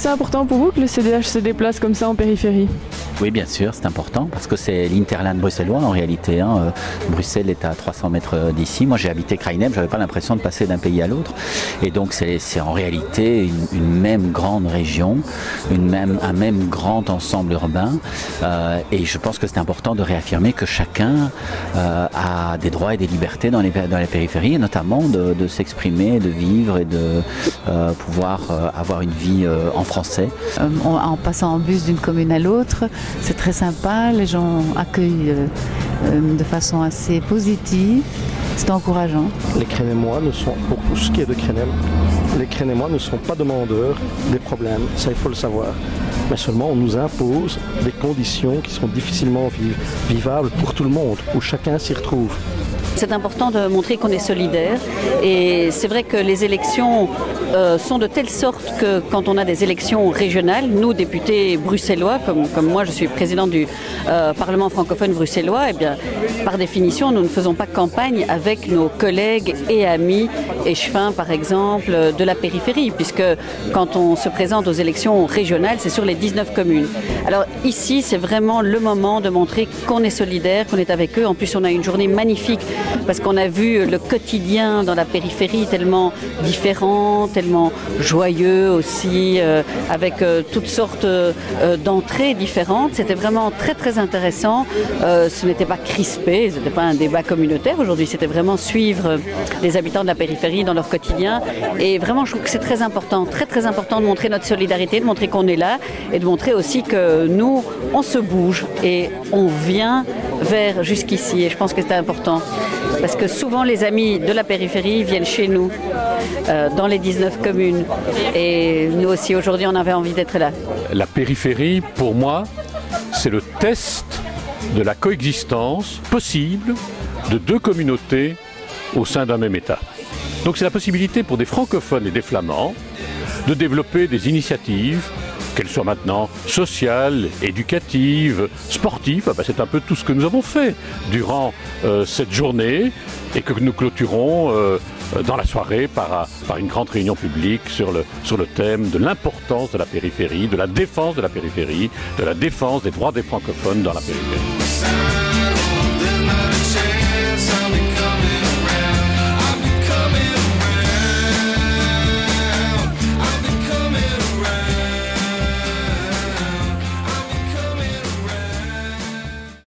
c'est important pour vous que le CDH se déplace comme ça en périphérie? Oui, bien sûr, c'est important parce que c'est l'Interland bruxellois en réalité. Bruxelles est à 300 mètres d'ici. Moi, j'ai habité Kraïnem, j'avais pas l'impression de passer d'un pays à l'autre. Et donc, c'est en réalité une même grande région, un même grand ensemble urbain. Et je pense que c'est important de réaffirmer que chacun a des droits et des libertés dans les périphéries, et notamment de s'exprimer, de vivre et de pouvoir avoir une vie en français. En passant en bus d'une commune à l'autre, c'est très sympa, les gens accueillent de façon assez positive, c'est encourageant. Les Crénémois pour tout ce qui est de Crénem, les Crénémois ne sont pas demandeurs des problèmes, ça il faut le savoir. Mais seulement on nous impose des conditions qui sont difficilement vivables pour tout le monde, où chacun s'y retrouve. C'est important de montrer qu'on est solidaire et c'est vrai que les élections sont de telle sorte que quand on a des élections régionales, nous députés bruxellois, comme moi je suis président du Parlement francophone bruxellois, eh bien, par définition nous ne faisons pas campagne avec nos collègues et amis échevins par exemple de la périphérie, puisque quand on se présente aux élections régionales c'est sur les 19 communes. Alors ici c'est vraiment le moment de montrer qu'on est solidaire, qu'on est avec eux. En plus on a une journée magnifique parce qu'on a vu le quotidien dans la périphérie tellement différent, tellement joyeux aussi, avec toutes sortes d'entrées différentes. C'était vraiment très très intéressant. Ce n'était pas crispé, ce n'était pas un débat communautaire aujourd'hui, c'était vraiment suivre les habitants de la périphérie dans leur quotidien. Et vraiment je trouve que c'est très important de montrer notre solidarité, de montrer qu'on est là et de montrer aussi que nous, on se bouge et on vient vers jusqu'ici. Et je pense que c'est important. Parce que souvent les amis de la périphérie viennent chez nous, dans les 19 communes. Et nous aussi aujourd'hui on avait envie d'être là. La périphérie, pour moi, c'est le test de la coexistence possible de deux communautés au sein d'un même État. Donc c'est la possibilité pour des francophones et des flamands de développer des initiatives, qu'elles soient maintenant sociales, éducatives, sportives. C'est un peu tout ce que nous avons fait durant cette journée et que nous clôturons dans la soirée par une grande réunion publique sur le thème de l'importance de la périphérie, de la défense de la périphérie, de la défense des droits des francophones dans la périphérie.